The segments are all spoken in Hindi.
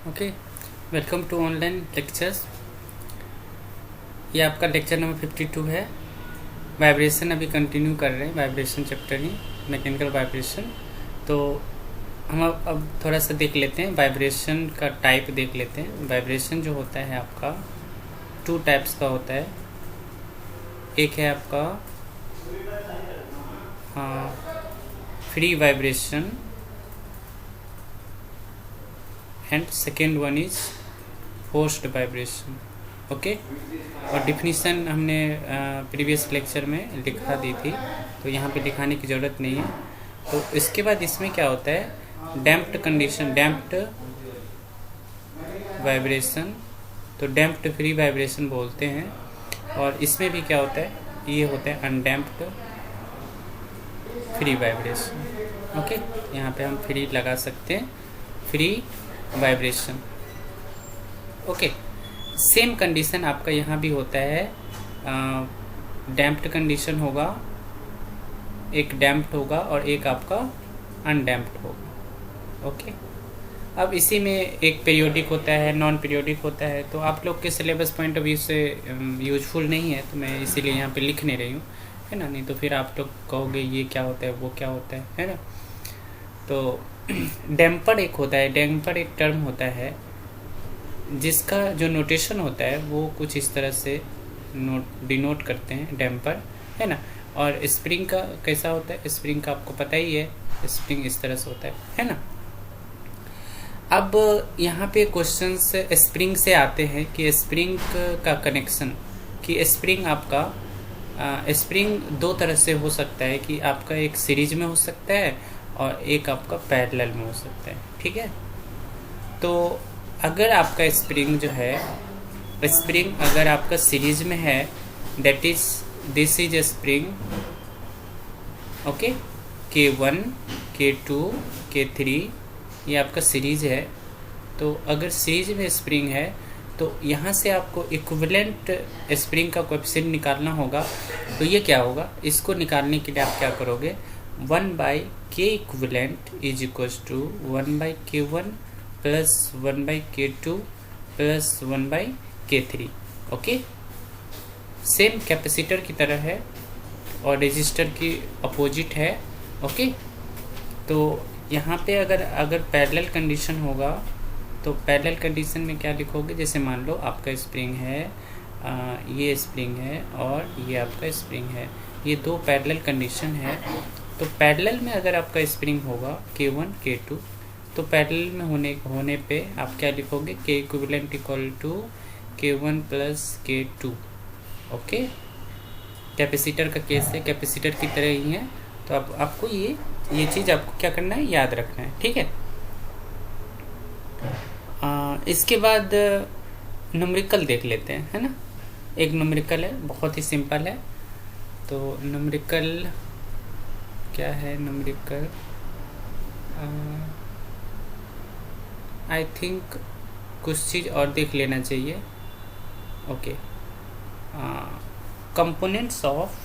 Okay, welcome to online lectures. ये आपका लेक्चर नंबर 52 है। वाइब्रेशन अभी कंटिन्यू कर रहे हैं, वाइब्रेशन चैप्टर ही, मैकेनिकल वाइब्रेशन। तो हम अब थोड़ा सा देख लेते हैं, वाइब्रेशन का टाइप देख लेते हैं। वाइब्रेशन जो होता है आपका 2 टाइप्स का होता है। एक है आपका free vibration and second one is forced vibration. Okay, और डिफिनीसन हमने प्रीवियस लेक्चर में लिखा दी थी, तो यहाँ पे दिखाने की ज़रूरत नहीं है। तो इसके बाद इसमें क्या होता है, डैम्प्ड कंडीशन, डैम्प्ड वाइब्रेशन, तो डैम्प्ड फ्री वाइब्रेशन बोलते हैं। और इसमें भी क्या होता है, ये होता है अनडैम्प्ड फ्री वाइब्रेशन। ओके, यहाँ पे हम फ्री लगा सकते हैं, free vibration. Okay, same condition आपका यहाँ भी होता है। डैम्प्ड कंडीशन होगा, एक डैम्प्ड होगा और एक आपका अनडैम्प्ड होगा। ओके, अब इसी में एक पीरियोडिक होता है, नॉन पीरियोडिक होता है। तो आप लोग के सिलेबस पॉइंट ऑफ व्यू से यूजफुल नहीं है, तो मैं इसीलिए यहाँ पे लिख नहीं रही हूँ, है ना। नहीं तो फिर आप लोग कहोगे ये क्या होता है, वो क्या होता है ना। तो डैम्पर एक होता है, डैम्पर एक टर्म होता है जिसका जो नोटेशन होता है वो कुछ इस तरह से डिनोट करते हैं, डैम्पर, है ना। और स्प्रिंग का कैसा होता है, स्प्रिंग का आपको पता ही है, स्प्रिंग इस तरह से होता है ना। अब यहाँ पे क्वेश्चंस स्प्रिंग से आते हैं कि स्प्रिंग का कनेक्शन, कि स्प्रिंग आपका स्प्रिंग 2 तरह से हो सकता है, कि आपका एक सीरीज में हो सकता है और एक आपका पैरेलल में हो सकता है, ठीक है। तो अगर आपका स्प्रिंग जो है, स्प्रिंग अगर आपका सीरीज में है, that is this is a spring, okay, K1 K2 K3, ये आपका सीरीज है। तो अगर सीरीज में स्प्रिंग है तो यहाँ से आपको इक्विवेलेंट स्प्रिंग का कोएफिशिएंट निकालना होगा। तो ये क्या होगा, इसको निकालने के लिए आप क्या करोगे, 1/K equivalent is equals to 1/K1 plus 1/K2 plus 1/K3। Okay, same capacitor की तरह है और रेजिस्टर की अपोजिट है। ओके, तो यहाँ पे अगर पैरेलल कंडीशन होगा तो पैरेलल कंडीशन में क्या लिखोगे, जैसे मान लो आपका स्प्रिंग है, ये स्प्रिंग है और ये आपका स्प्रिंग है, ये 2 पैरेलल कंडीशन है। तो पैरेलल में अगर आपका स्प्रिंग होगा K1 K2, तो पैरेलल में होने पे आप क्या लिखोगे, K equivalent equal to K1 plus K2। Okay, capacitor का केस है, कैपेसिटर की तरह ही है। तो आपको ये चीज़ आपको क्या करना है, याद रखना है, ठीक है। इसके बाद न्यूमेरिकल देख लेते हैं, है ना। एक न्यूमेरिकल है, बहुत ही सिंपल है। तो न्यूमेरिकल क्या है, न्यूमेरिकल आई थिंक कुछ चीज़ और देख लेना चाहिए। Okay, components of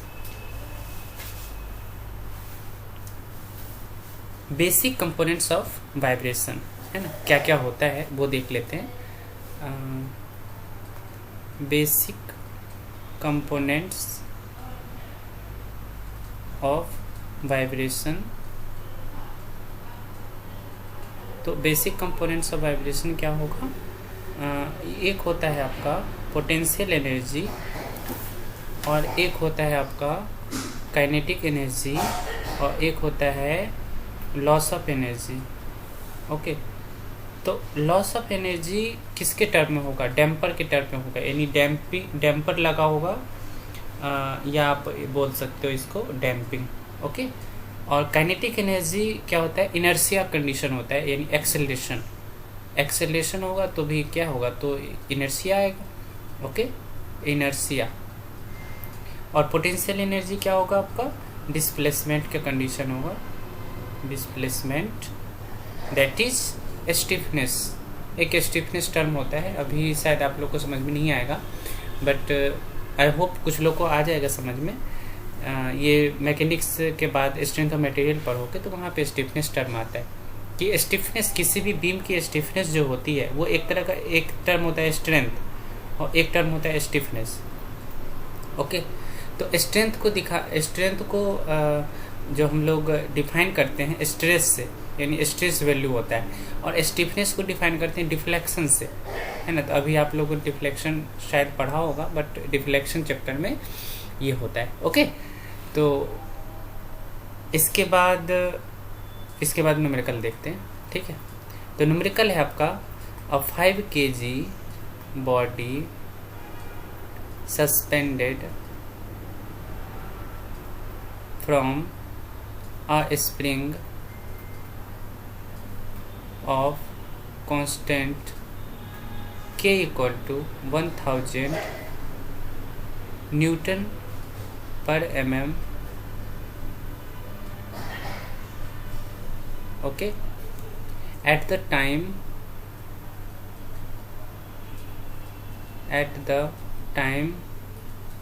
basic components of vibration, है ना, क्या क्या होता है वो देख लेते हैं। Basic components of vibration. तो बेसिक कंपोनेंट्स ऑफ वाइब्रेशन क्या होगा, एक होता है आपका पोटेंशियल एनर्जी और एक होता है आपका काइनेटिक एनर्जी और एक होता है लॉस ऑफ एनर्जी। ओके, तो लॉस ऑफ एनर्जी किसके टर्म में होगा, डैम्पर के टर्म में होगा, यानी डैम्पर लगा होगा, या आप बोल सकते हो इसको डैम्पिंग। ओके, और काइनेटिक एनर्जी क्या होता है, इनर्शिया कंडीशन होता है, यानी एक्सेलरेशन होगा तो भी क्या होगा, तो इनर्शिया आएगा। Okay, inertia. और पोटेंशियल एनर्जी क्या होगा आपका, डिस्प्लेसमेंट का कंडीशन होगा, डिस्प्लेसमेंट, दैट इज स्टिफनेस। एक स्टिफनेस टर्म होता है, अभी शायद आप लोग को समझ में नहीं आएगा, बट आई होप कुछ लोग को आ जाएगा समझ में। ये मैकेनिक्स के बाद स्ट्रेंथ ऑफ मटेरियल पढ़ोगे तो वहाँ पे स्टिफनेस टर्म आता है। कि स्टिफनेस, किसी भी बीम की स्टिफनेस जो होती है वो एक तरह का, एक टर्म होता है स्ट्रेंथ और एक टर्म होता है स्टिफनेस। ओके, तो स्ट्रेंथ को जो हम लोग डिफाइन करते हैं स्ट्रेस से, यानी स्ट्रेस वैल्यू होता है, और स्टिफनेस को डिफाइन करते हैं डिफ्लेक्शन से, है ना। तो अभी आप लोगों ने डिफ्लेक्शन शायद पढ़ा होगा, बट डिफ्लेक्शन चैप्टर में ये होता है। ओके, तो इसके बाद न्यूमेरिकल देखते हैं, ठीक है। तो न्यूमेरिकल है आपका अ 5 kg body suspended from a spring of constant K equal to 1000 Newton per mm. Okay, at the time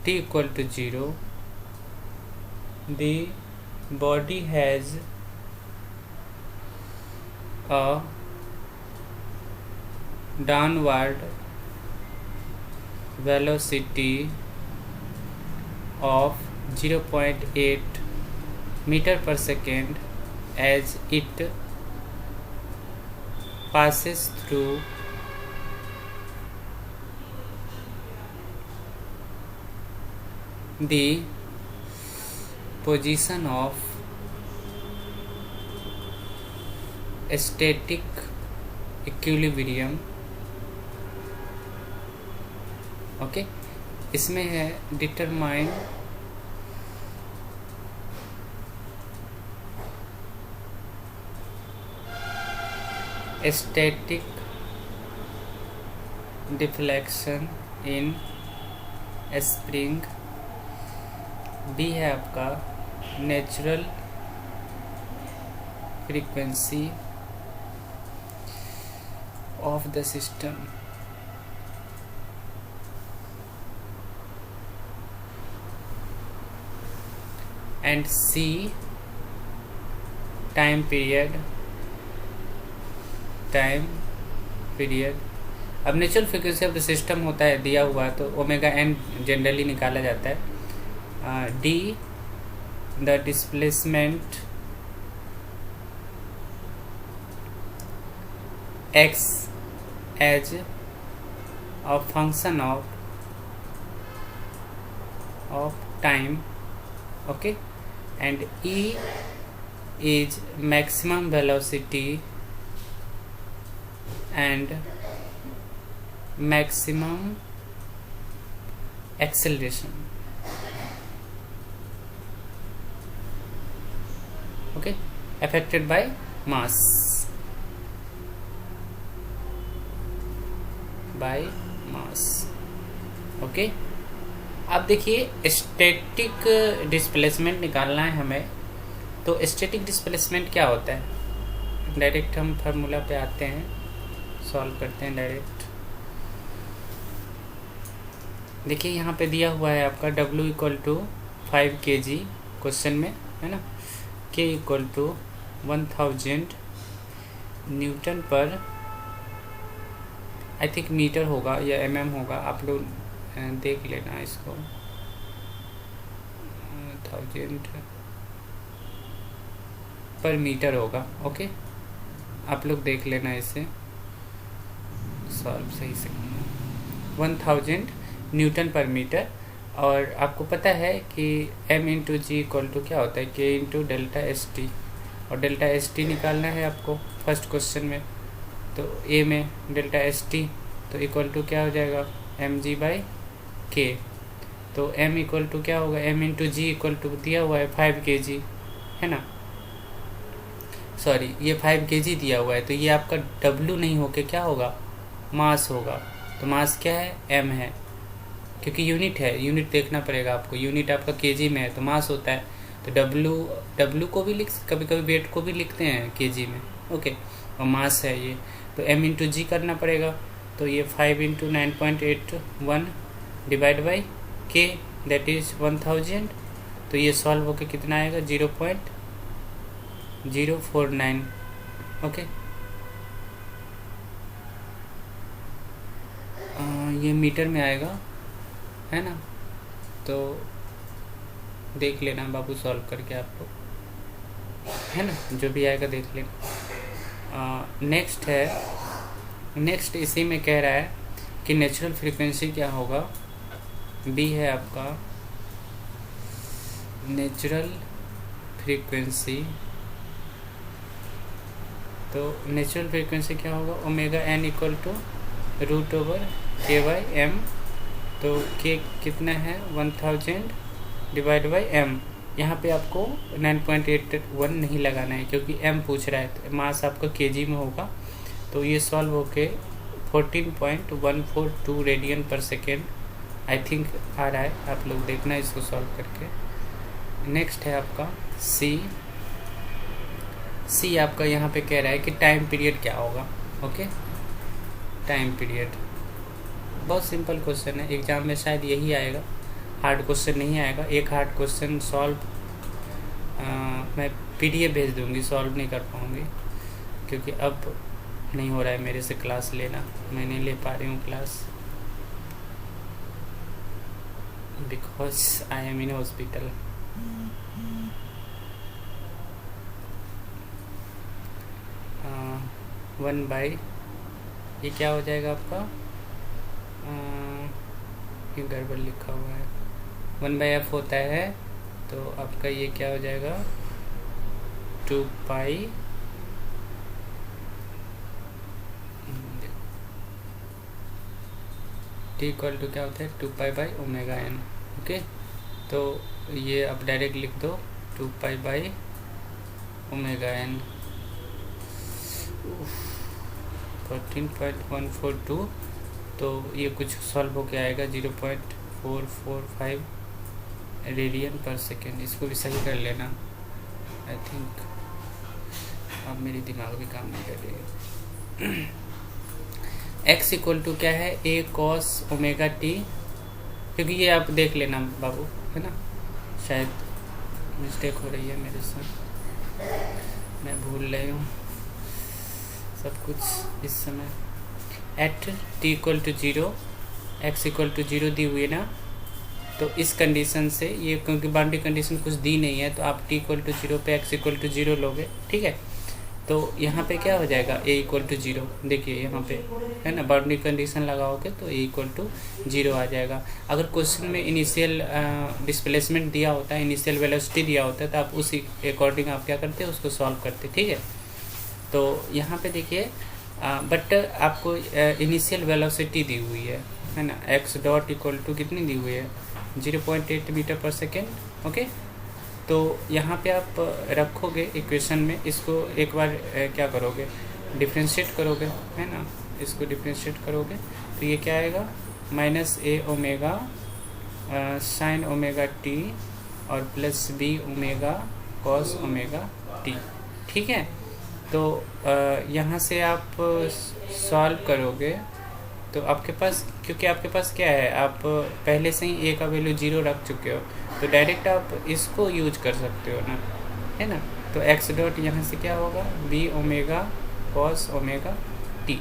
t equal to 0, the body has a downward velocity of 0.8 meter per second as it passes through the position of static equilibrium। Okay, इसमें है determine static deflection in spring। B है आपका natural frequency of the system. And C time period. अब natural frequency of the system होता है दिया हुआ, तो ओमेगा एन जनरली निकाला जाता है। D the displacement X as a function of time. Okay, and E is maximum velocity and maximum acceleration। okay, affected by mass। Okay, अब देखिए स्टैटिक डिस्प्लेसमेंट निकालना है हमें। तो स्टैटिक डिस्प्लेसमेंट क्या होता है, डायरेक्ट हम फार्मूला पे आते हैं, सॉल्व करते हैं डायरेक्ट। देखिए यहाँ पे दिया हुआ है आपका W equal to 5 kg question में, है ना। K इक्वल टू 1000 न्यूटन पर, आई थिंक मीटर होगा या mm होगा, आप लोग देख लेना इसको। 1000 पर मीटर होगा। ओके, आप लोग देख लेना इसे सॉल्व सही से। 1000 न्यूटन पर मीटर, और आपको पता है कि m into G equal to क्या होता है, k into delta S T, और डेल्टा एस टी निकालना है आपको फर्स्ट क्वेश्चन में। तो a में डेल्टा एस टी तो इक्वल टू क्या हो जाएगा, एम जी बाई के। तो m इक्वल टू क्या होगा, m into G equal to दिया हुआ है 5 kg, है ना। सॉरी, ये 5 kg दिया हुआ है, तो ये आपका W नहीं होके क्या होगा, मास होगा। तो मास क्या है, m है, क्योंकि यूनिट है, यूनिट देखना पड़ेगा आपको। यूनिट आपका kg में है तो मास होता है। तो W को भी कभी कभी वेट को भी लिखते हैं kg में। ओके, और मास है ये, तो m इंटू जी करना पड़ेगा। तो ये 5 into 9.81 divide by k, that is 1000। तो ये सॉल्व होकर कितना आएगा, 0.049 ओके। ये मीटर में आएगा, है ना, तो देख लेना बाबू सॉल्व करके आप लोग, है ना, जो भी आएगा देख लेना। नेक्स्ट है, नेक्स्ट इसी में कह रहा है कि नेचुरल फ्रीक्वेंसी क्या होगा। बी है आपका नेचुरल फ्रीक्वेंसी, तो नेचुरल फ्रीक्वेंसी क्या होगा, omega N equal to root over K by M. तो के कितना है 1000 डिवाइड बाई एम। यहाँ पे आपको 9.81 नहीं लगाना है क्योंकि एम पूछ रहा है, तो मास आपका केजी में होगा। तो ये सॉल्व होके 14.142 रेडियन पर सेकेंड आई थिंक आ रहा है, आप लोग देखना इसको सॉल्व करके। नेक्स्ट है आपका सी। सी आपका यहाँ पे कह रहा है कि टाइम पीरियड क्या होगा। ओके, टाइम पीरियड बहुत सिंपल क्वेश्चन है, एग्जाम में शायद यही आएगा, हार्ड क्वेश्चन नहीं आएगा। एक हार्ड क्वेश्चन सॉल्व मैं पीडीएफ भेज दूंगी, सॉल्व नहीं कर पाऊंगी क्योंकि अब नहीं हो रहा है मेरे से क्लास लेना, मैं नहीं ले पा रही हूँ class because I am in hospital. One by ये क्या हो जाएगा आपका, ये गड़बड़ लिखा हुआ है, 1/f होता है, तो आपका ये क्या हो जाएगा 2 पाई टी इक्वल टू क्या होता है 2 pi by omega N. Okay, तो ये आप डायरेक्ट लिख दो 2 पाई बाई ओमेगा एन। 14.142, तो ये कुछ सॉल्व होके आएगा 0.445 रेडियन पर सेकेंड। इसको भी सही कर लेना, आई थिंक अब मेरी दिमाग भी काम नहीं कर रही है। x इक्वल टू क्या है a cos ओमेगा टी, क्योंकि ये आप देख लेना बाबू, है ना, शायद मिस्टेक हो रही है मेरे साथ, मैं भूल रही हूँ सब कुछ इस समय। At t equal to 0, x equal to 0 दी हुई है ना, तो इस कंडीशन से ये, क्योंकि बाउंड्री कंडीशन कुछ दी नहीं है, तो आप t इक्वल टू 0 पे x इक्वल टू 0 लोगे, ठीक है। तो यहाँ पे क्या हो जाएगा a इक्वल टू 0, देखिए यहाँ पे है ना, बाउंड्री कंडीशन लगाओगे तो a इक्वल टू 0 आ जाएगा। अगर क्वेश्चन में इनिशियल डिस्प्लेसमेंट दिया होता है, इनिशियल वेलोसिटी दिया होता है, तो आप उसी अकॉर्डिंग आप क्या करते हैं, उसको सॉल्व करते, ठीक है। तो यहाँ पे देखिए बट आपको इनिशियल वेलोसिटी दी हुई है ना, x डॉट इक्वल टू कितनी दी हुई है 0.8 मीटर पर सेकेंड। ओके, तो यहाँ पे आप रखोगे इक्वेशन में, इसको एक बार क्या करोगे, डिफ्रेंशिएट करोगे, है ना, इसको डिफ्रेंशिएट करोगे तो ये क्या आएगा -a omega sine omega T और plus b omega cos omega T, ठीक है। तो यहाँ से आप सॉल्व करोगे तो आपके पास, क्योंकि आपके पास क्या है, आप पहले से ही a का वैल्यू 0 रख चुके हो, तो डायरेक्ट आप इसको यूज कर सकते हो ना, है ना। तो x डॉट यहाँ से क्या होगा b omega cos omega T,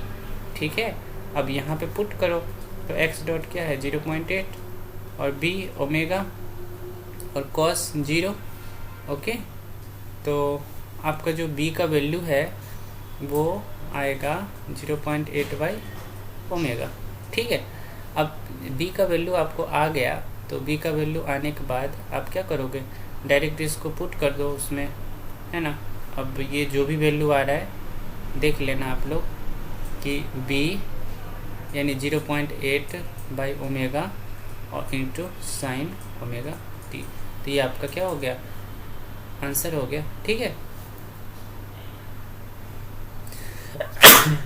ठीक है। अब यहाँ पे पुट करो तो x डॉट क्या है 0.8 और b ओमेगा और कॉस 0। ओके, तो आपका जो b का वैल्यू है वो आएगा 0.8 बाई ओमेगा, ठीक है। अब b का वैल्यू आपको आ गया, तो b का वैल्यू आने के बाद आप क्या करोगे, डायरेक्ट इसको पुट कर दो उसमें, है ना। अब ये जो भी वैल्यू आ रहा है देख लेना आप लोग कि b यानी 0.8 बाई ओमेगा और इंटू साइन ओमेगा टी, तो ये आपका क्या हो गया, आंसर हो गया, ठीक है।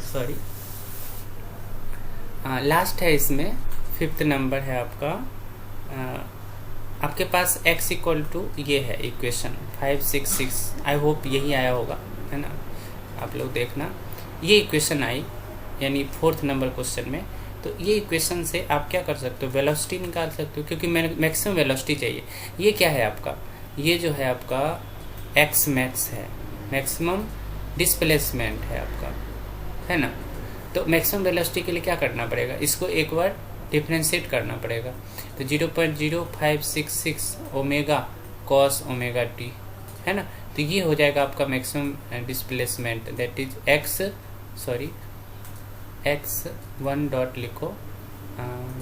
सॉरी, लास्ट है इसमें, 5th नंबर है आपका। आपके पास x इक्वल टू ये है इक्वेशन 566, आई होप यही आया होगा, है ना, आप लोग देखना ये इक्वेशन आई, यानी 4th नंबर क्वेश्चन में। तो ये इक्वेशन से आप क्या कर सकते हो, वेलोसिटी निकाल सकते हो, क्योंकि मैक्सिमम वेलोसिटी चाहिए। ये क्या है आपका, ये जो है आपका x मैक्स है, मैक्सिमम डिस्प्लेसमेंट है आपका, है ना। तो मैक्सिमम वेलोसिटी के लिए क्या करना पड़ेगा, इसको एक बार डिफ्रेंशिएट करना पड़ेगा। तो 0.0566 ओमेगा कॉस ओमेगा टी, है ना। तो ये हो जाएगा आपका maximum displacement, that is X 1 dot लिखो,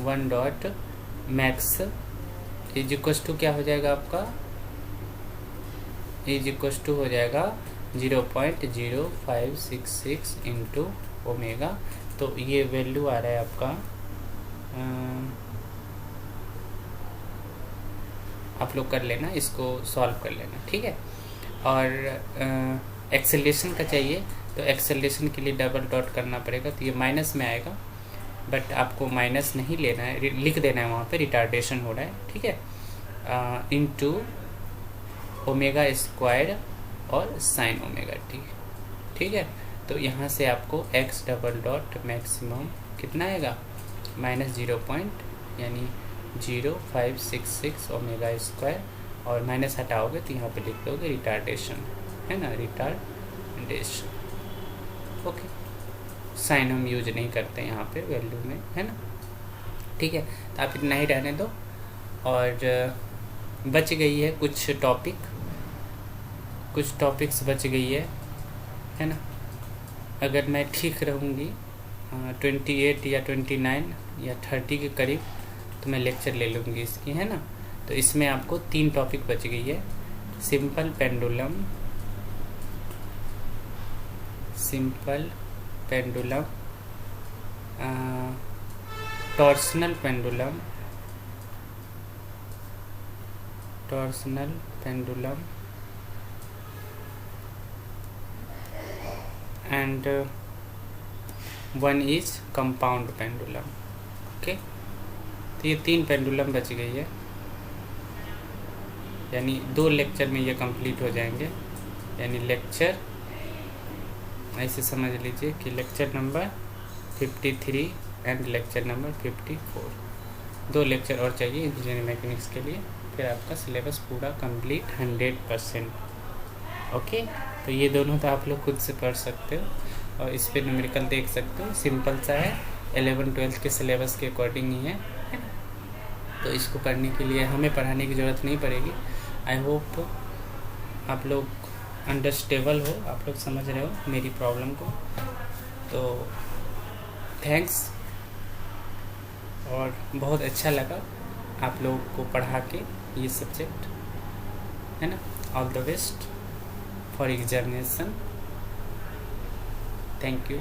1 dot max is equals to क्या हो जाएगा आपका, इज इक्वस टू हो जाएगा 0.0566 इंटू ओमेगा। तो ये वैल्यू आ रहा है आपका, आप लोग कर लेना, इसको सॉल्व कर लेना, ठीक है। और एक्सेलरेशन का चाहिए, तो एक्सेलरेशन के लिए डबल डॉट करना पड़ेगा, तो ये माइनस में आएगा, बट आपको माइनस नहीं लेना है, लिख देना है वहाँ पे रिटार्डेशन हो रहा है, ठीक है। इनटू ओमेगा स्क्वायर और साइन ओमेगा टी, ठीक है। तो यहाँ से आपको एक्स डबल डॉट मैक्सिमम कितना आएगा, -0 यानी 0.0566 ओमेगा स्क्वायर, और माइनस हटाओगे तो यहाँ पे लिख दोगे रिटार्डेशन, है ना, रिटार्डेशन। ओके, साइन हम यूज नहीं करते यहाँ पे वैल्यू में, है ना, ठीक है। तो आप इतना ही रहने दो। और बच गई है कुछ टॉपिक्स बच गई है ना। अगर मैं ठीक रहूँगी 28 या 29 या 30 के करीब, तो मैं लेक्चर ले लूँगी इसकी, है ना। तो इसमें आपको 3 टॉपिक बच गई है, simple pendulum, torsional pendulum and one is compound pendulum. Okay, तो ये 3 पेंडुलम बच गई है, यानी 2 लेक्चर में ये कंप्लीट हो जाएंगे। यानी लेक्चर ऐसे समझ लीजिए कि lecture number 53 and lecture number 54, 2 lecture और चाहिए इंजीनियरिंग मैकेनिक्स के लिए, फिर आपका सिलेबस पूरा कंप्लीट 100%। ओके, तो ये दोनों तो आप लोग खुद से पढ़ सकते हो, और इस पे न्यूमेरिकल देख सकते हो, सिंपल सा है, 11-12 के सिलेबस के अकॉर्डिंग ही है। तो इसको करने के लिए हमें पढ़ाने की ज़रूरत नहीं पड़ेगी। आई होप आप लोग अंडरस्टेबल हो, आप लोग समझ रहे हो मेरी प्रॉब्लम को। तो थैंक्स, और बहुत अच्छा लगा आप लोगों को पढ़ा के ये सब्जेक्ट, है ना। All the best for examination, thank you.